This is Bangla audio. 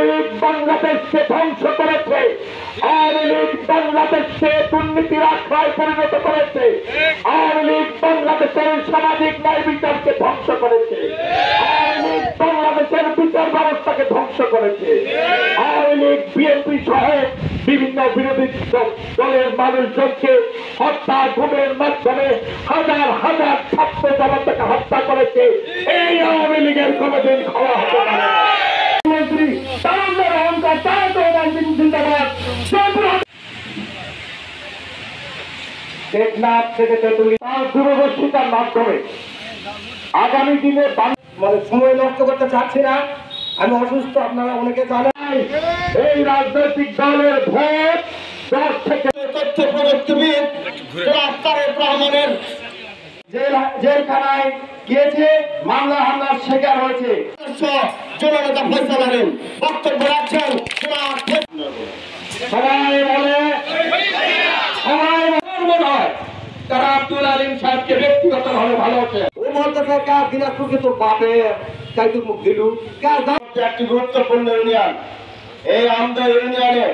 লীগ বাংলাদেশকে ধ্বংস করেছে, আওয়ামী লীগ বাংলাদেশকে দুর্নীতির আখড়ায় পরিণত করেছে, আওয়ামী লীগ বাংলাদেশের সামাজিক ন্যায় বিচারকে ধ্বংস করেছে, আওয়ামী লীগ বাংলাদেশের বিচার ব্যবস্থাকে ধ্বংস করেছে, আওয়ামী লীগ বিএনপি সহ বিভিন্ন বিরোধী দলের মানুষজনকে হত্যা গুমের মাধ্যমে হাজার হাজার ছাত্র জনতাকে হত্যা করেছে। এই আওয়ামী লীগের কোনদিন খাওয়া হতে পারে না। মন্ত্রী তারুণ্যের অহংকার তারেক রহমান জিন্দাবাদ। টেকনাফ থেকে তেঁতুলি তার দূরদর্শিতার মাধ্যমে আগামী দিনে মানে সময় নষ্ট করতে চাচ্ছি না, আমি অসুস্থ, আপনারা অনেকে জানেন। এই রাজনৈতিক দলের ভোট 10 থেকে তথ্য প্রযুক্তিবিদ তারেক রহমানের জেলখানায় গিয়েছে, মামলা হামলার শিকার হয়েছে। জননেতা ফয়সাল আলীম বক্তব্য রাখছেন। সবাই বলে সবাই মনে হয় তারা আব্দুল আলিম সাহেবকে ব্যক্তিগতভাবে ভালোবাসে। ও বলতেছে কার দিনাজপুরকে তোর বাপে তাই তো মুখ দিলু কার। একটি গুরুত্বপূর্ণ ইউনিয়ন। এই আমদা ইউনিয়নে